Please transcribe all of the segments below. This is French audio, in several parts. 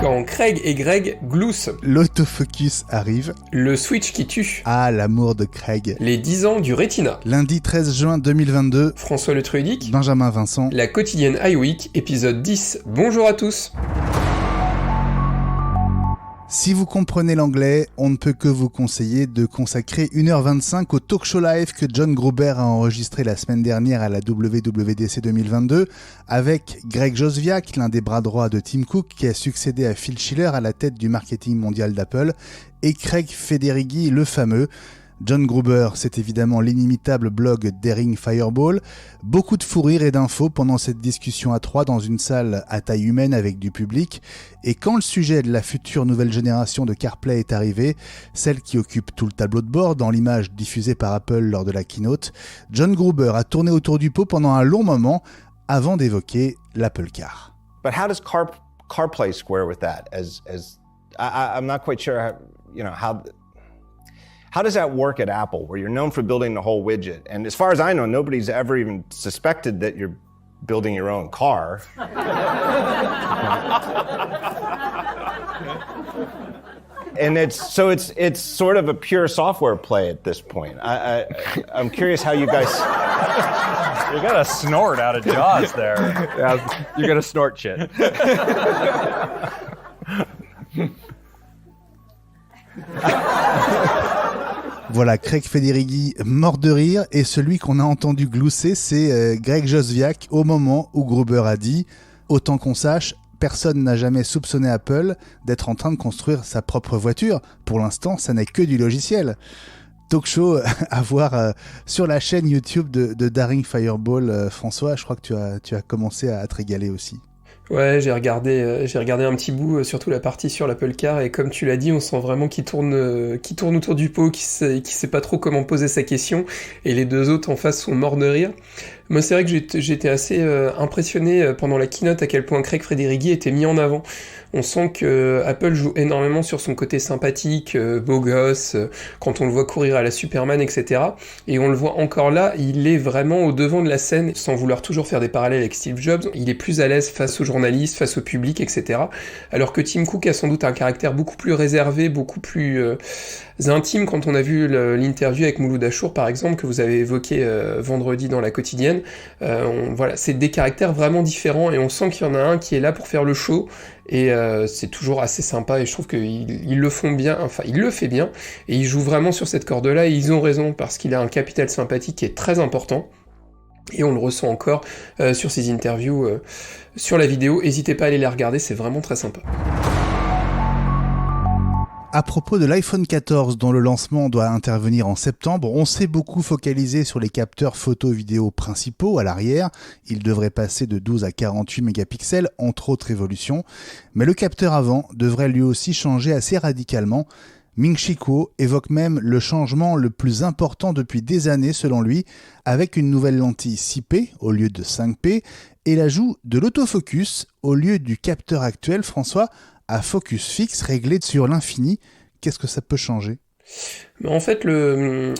Quand Craig et Greg gloussent. L'autofocus arrive. Le Switch qui tue. Ah, l'amour de Craig. Les 10 ans du Retina. Lundi 13 juin 2022. François Le Truidic. Benjamin Vincent. La quotidienne iWeek, épisode 10. Bonjour à tous. Si vous comprenez l'anglais, on ne peut que vous conseiller de consacrer 1h25 au talk show live que John Gruber a enregistré la semaine dernière à la WWDC 2022 avec Greg Joswiak, l'un des bras droits de Tim Cook qui a succédé à Phil Schiller à la tête du marketing mondial d'Apple, et Craig Federighi, le fameux. John Gruber, c'est évidemment l'inimitable blog Daring Fireball. Beaucoup de fou rire et d'infos pendant cette discussion à trois dans une salle à taille humaine avec du public. Et quand le sujet de la future nouvelle génération de CarPlay est arrivé, celle qui occupe tout le tableau de bord dans l'image diffusée par Apple lors de la keynote, John Gruber a tourné autour du pot pendant un long moment avant d'évoquer l'Apple Car. But how does CarPlay square with that? I'm not quite sure how does that work at Apple, where you're known for building the whole widget? And as far as I know, nobody's ever even suspected that you're building your own car. And it's sort of a pure software play at this point. I'm curious how you guys... You got a snort out of Jaws there. Yeah, you're gonna snort shit. Voilà, Craig Federighi mort de rire, et celui qu'on a entendu glousser, c'est Greg Joswiak au moment où Gruber a dit « Autant qu'on sache, personne n'a jamais soupçonné Apple d'être en train de construire sa propre voiture. Pour l'instant, ça n'est que du logiciel. » Talk show à voir sur la chaîne YouTube de Daring Fireball. François, je crois que tu as commencé à te régaler aussi. Ouais, j'ai regardé un petit bout, surtout la partie sur l'Apple Car, et comme tu l'as dit, on sent vraiment qu'il tourne autour du pot, qu'il sait pas trop comment poser sa question, et les deux autres en face sont morts de rire. Moi, c'est vrai que j'étais assez impressionné pendant la keynote à quel point Craig Federighi était mis en avant. On sent que Apple joue énormément sur son côté sympathique, beau gosse, quand on le voit courir à la Superman, etc. Et on le voit encore là, il est vraiment au devant de la scène, sans vouloir toujours faire des parallèles avec Steve Jobs. Il est plus à l'aise face aux journalistes, face au public, etc. Alors que Tim Cook a sans doute un caractère beaucoup plus réservé, beaucoup plus intime. Quand on a vu l'interview avec Mouloud Achour, par exemple, que vous avez évoqué vendredi dans la quotidienne, voilà, c'est des caractères vraiment différents, et on sent qu'il y en a un qui est là pour faire le show, et c'est toujours assez sympa, et je trouve qu'ils le font bien, enfin il le fait bien, et il joue vraiment sur cette corde-là, et ils ont raison, parce qu'il a un capital sympathique qui est très important, et on le ressent encore sur ses interviews, sur la vidéo. N'hésitez pas à aller les regarder, c'est vraiment très sympa. À propos de l'iPhone 14 dont le lancement doit intervenir en septembre, on s'est beaucoup focalisé sur les capteurs photo-vidéo principaux à l'arrière. Ils devraient passer de 12 à 48 mégapixels, entre autres évolutions. Mais le capteur avant devrait lui aussi changer assez radicalement. Ming-Chi Kuo évoque même le changement le plus important depuis des années selon lui, avec une nouvelle lentille 6P au lieu de 5P et l'ajout de l'autofocus au lieu du capteur actuel, François, à focus fixe réglé sur l'infini. Qu'est-ce que ça peut changer ? En fait, le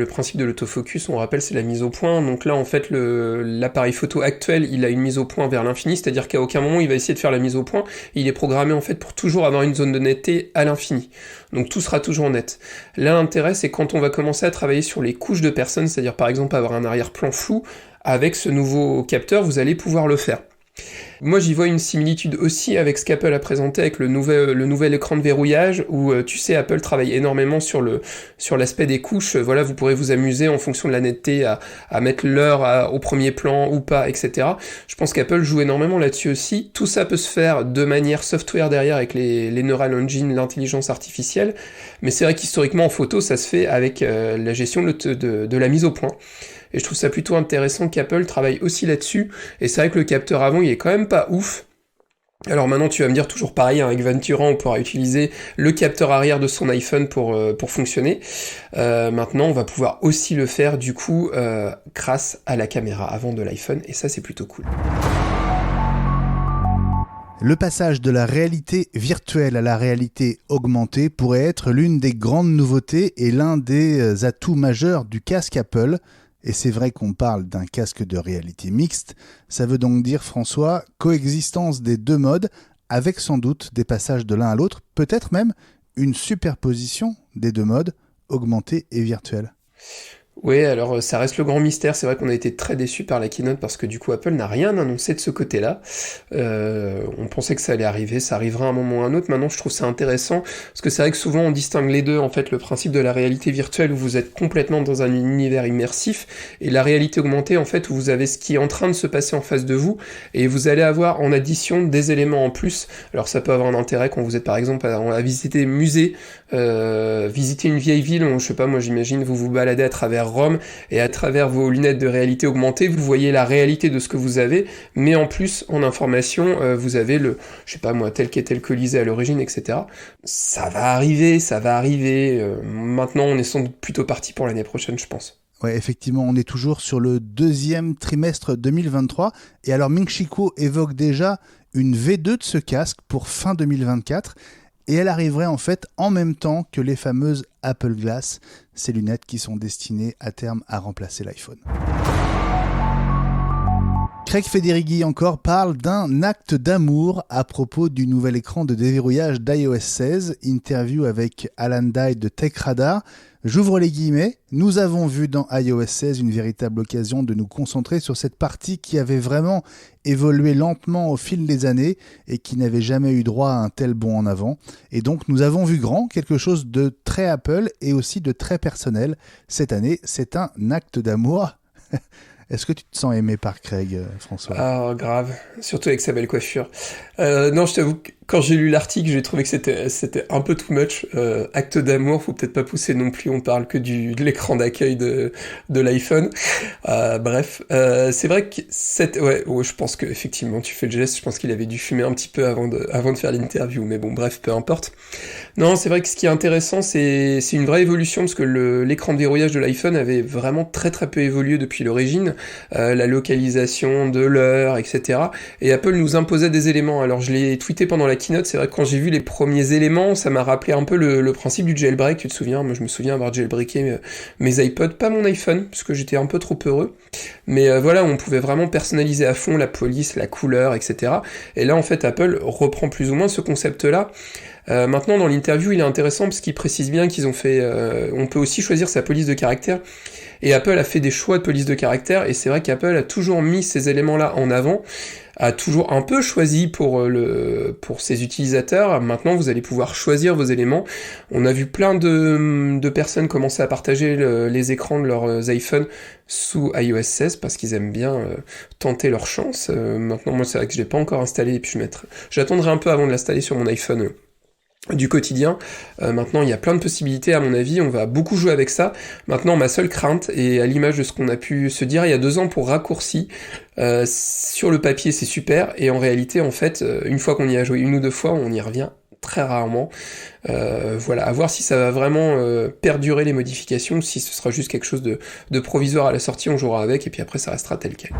principe de l'autofocus, on rappelle, c'est la mise au point. Donc là, en fait, l'appareil photo actuel, il a une mise au point vers l'infini, c'est-à-dire qu'à aucun moment, il va essayer de faire la mise au point. Il est programmé, en fait, pour toujours avoir une zone de netteté à l'infini. Donc tout sera toujours net. Là, l'intérêt, c'est quand on va commencer à travailler sur les couches de personnes, c'est-à-dire, par exemple, avoir un arrière-plan flou, avec ce nouveau capteur, vous allez pouvoir le faire. Moi j'y vois une similitude aussi avec ce qu'Apple a présenté avec le nouvel écran de verrouillage où tu sais Apple travaille énormément sur l'aspect des couches. Voilà, vous pourrez vous amuser en fonction de la netteté à mettre l'heure au premier plan ou pas, etc. Je pense qu'Apple joue énormément là-dessus aussi. Tout ça peut se faire de manière software derrière avec les Neural Engine, l'intelligence artificielle, mais c'est vrai qu'historiquement en photo ça se fait avec la gestion de la mise au point. Et je trouve ça plutôt intéressant qu'Apple travaille aussi là-dessus, et c'est vrai que le capteur avant il est quand même pas ouf. Alors maintenant tu vas me dire toujours pareil, avec Ventura on pourra utiliser le capteur arrière de son iPhone pour fonctionner. Maintenant on va pouvoir aussi le faire du coup grâce à la caméra avant de l'iPhone, et ça c'est plutôt cool. Le passage de la réalité virtuelle à la réalité augmentée pourrait être l'une des grandes nouveautés et l'un des atouts majeurs du casque Apple. Et c'est vrai qu'on parle d'un casque de réalité mixte. Ça veut donc dire, François, coexistence des deux modes, avec sans doute des passages de l'un à l'autre, peut-être même une superposition des deux modes, augmenté et virtuel. Oui, alors ça reste le grand mystère. C'est vrai qu'on a été très déçus par la keynote parce que du coup Apple n'a rien annoncé de ce côté-là. On pensait que ça allait arriver, ça arrivera à un moment ou à un autre. Maintenant, je trouve ça intéressant parce que c'est vrai que souvent on distingue les deux. En fait, le principe de la réalité virtuelle où vous êtes complètement dans un univers immersif et la réalité augmentée en fait où vous avez ce qui est en train de se passer en face de vous et vous allez avoir en addition des éléments en plus. Alors ça peut avoir un intérêt quand vous êtes par exemple à visiter des musées, visiter une vieille ville. Je sais pas, moi j'imagine vous vous baladez à travers Rome, et à travers vos lunettes de réalité augmentée, vous voyez la réalité de ce que vous avez, mais en plus, en information, vous avez je sais pas moi, tel qu'était le Colisée à l'origine, etc. Ça va arriver, maintenant, on est sans doute plutôt parti pour l'année prochaine, je pense. Ouais, effectivement, on est toujours sur le deuxième trimestre 2023, et alors Ming-Chi Kuo évoque déjà une V2 de ce casque pour fin 2024, et elle arriverait en fait en même temps que les fameuses Apple Glass, ces lunettes qui sont destinées à terme à remplacer l'iPhone. Craig Federighi encore parle d'un acte d'amour à propos du nouvel écran de déverrouillage d'iOS 16, interview avec Alan Dye de TechRadar. J'ouvre les guillemets, nous avons vu dans iOS 16 une véritable occasion de nous concentrer sur cette partie qui avait vraiment évolué lentement au fil des années et qui n'avait jamais eu droit à un tel bond en avant. Et donc nous avons vu grand, quelque chose de très Apple et aussi de très personnel. Cette année, c'est un acte d'amour. Est-ce que tu te sens aimé par Craig, François ? Ah, grave. Surtout avec sa belle coiffure. Non, je t'avoue que quand j'ai lu l'article, j'ai trouvé que c'était un peu too much. Acte d'amour, faut peut-être pas pousser non plus, on parle que de l'écran d'accueil de l'iPhone. Bref, c'est vrai que ouais, je pense que effectivement tu fais le geste, je pense qu'il avait dû fumer un petit peu avant de faire l'interview, mais bon, bref, peu importe. Non, c'est vrai que ce qui est intéressant, c'est une vraie évolution, parce que l'écran de verrouillage de l'iPhone avait vraiment très très peu évolué depuis l'origine, la localisation de l'heure, etc. Et Apple nous imposait des éléments. Alors je l'ai tweeté pendant la keynote, c'est vrai que quand j'ai vu les premiers éléments, ça m'a rappelé un peu le principe du jailbreak, tu te souviens ? Moi je me souviens avoir jailbreaké mes iPods, pas mon iPhone, parce que j'étais un peu trop heureux. Mais voilà, on pouvait vraiment personnaliser à fond la police, la couleur, etc. Et là en fait Apple reprend plus ou moins ce concept-là. Maintenant dans l'interview il est intéressant parce qu'il précise bien qu'ils ont fait, on peut aussi choisir sa police de caractère, et Apple a fait des choix de police de caractère, et c'est vrai qu'Apple a toujours mis ces éléments-là en avant, a toujours un peu choisi pour ses utilisateurs. Maintenant vous allez pouvoir choisir vos éléments. On a vu plein de personnes commencer à partager les écrans de leurs iPhones sous iOS 16 parce qu'ils aiment bien tenter leur chance. Maintenant moi c'est vrai que je l'ai pas encore installé, et puis j'attendrai un peu avant de l'installer sur mon iPhone du quotidien. Maintenant il y a plein de possibilités à mon avis, on va beaucoup jouer avec ça. Maintenant ma seule crainte, et à l'image de ce qu'on a pu se dire il y a 2 ans pour raccourci, sur le papier c'est super, et en réalité en fait une fois qu'on y a joué 1 ou 2 fois on y revient très rarement. Voilà, à voir si ça va vraiment perdurer les modifications, ou si ce sera juste quelque chose de provisoire à la sortie, on jouera avec et puis après ça restera tel quel.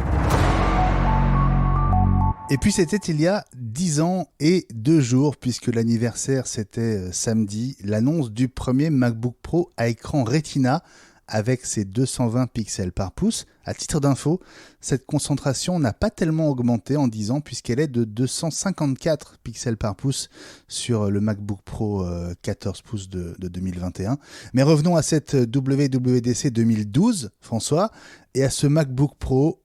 Et puis c'était il y a 10 ans et 2 jours, puisque l'anniversaire c'était samedi, l'annonce du premier MacBook Pro à écran Retina avec ses 220 pixels par pouce. À titre d'info, cette concentration n'a pas tellement augmenté en 10 ans puisqu'elle est de 254 pixels par pouce sur le MacBook Pro 14 pouces de 2021. Mais revenons à cette WWDC 2012, François, et à ce MacBook Pro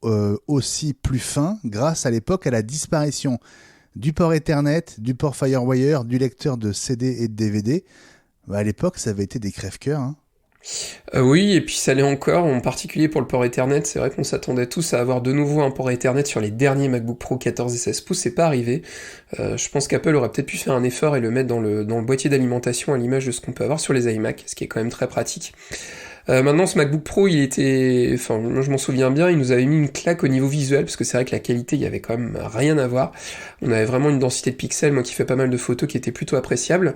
aussi plus fin grâce à l'époque à la disparition du port Ethernet, du port FireWire, du lecteur de CD et de DVD. À l'époque, ça avait été des crève-cœurs, hein. Oui, et puis ça l'est encore, en particulier pour le port Ethernet. C'est vrai qu'on s'attendait tous à avoir de nouveau un port Ethernet sur les derniers MacBook Pro 14 et 16 pouces, c'est pas arrivé. Je pense qu'Apple aurait peut-être pu faire un effort et le mettre dans le boîtier d'alimentation à l'image de ce qu'on peut avoir sur les iMac, ce qui est quand même très pratique. Maintenant ce MacBook Pro moi je m'en souviens bien, il nous avait mis une claque au niveau visuel, parce que c'est vrai que la qualité, il y avait quand même rien à voir. On avait vraiment une densité de pixels, moi qui fais pas mal de photos, qui était plutôt appréciable.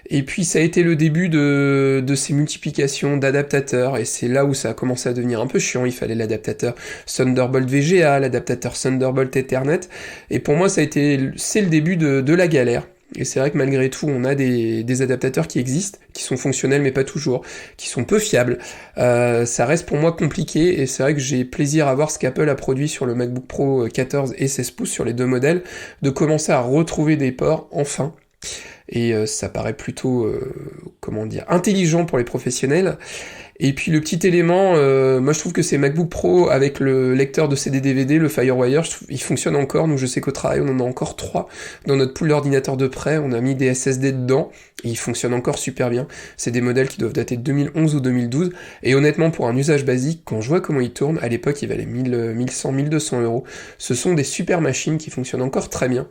Et puis ça a été le début de ces multiplications d'adaptateurs, et c'est là où ça a commencé à devenir un peu chiant. Il fallait l'adaptateur Thunderbolt VGA, l'adaptateur Thunderbolt Ethernet, et pour moi c'est le début de la galère. Et c'est vrai que malgré tout, on a des adaptateurs qui existent, qui sont fonctionnels mais pas toujours, qui sont peu fiables. Ça reste pour moi compliqué, et c'est vrai que j'ai plaisir à voir ce qu'Apple a produit sur le MacBook Pro 14 et 16 pouces, sur les deux modèles, de commencer à retrouver des ports, enfin. Et ça paraît plutôt, intelligent pour les professionnels. Et puis le petit élément, moi je trouve que ces MacBook Pro avec le lecteur de CD-DVD, le FireWire, il fonctionne encore. Nous je sais qu'au travail on en a encore 3 dans notre pool d'ordinateurs de prêt, on a mis des SSD dedans, et ils fonctionnent encore super bien. C'est des modèles qui doivent dater de 2011 ou 2012, et honnêtement pour un usage basique, quand je vois comment ils tournent, à l'époque ils valaient 1100, 1200 euros. Ce sont des super machines qui fonctionnent encore très bien.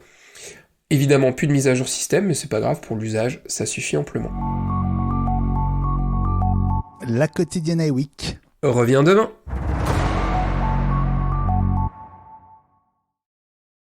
Évidemment plus de mise à jour système, mais c'est pas grave, pour l'usage, ça suffit amplement. La quotidienne iWeek Reviens demain.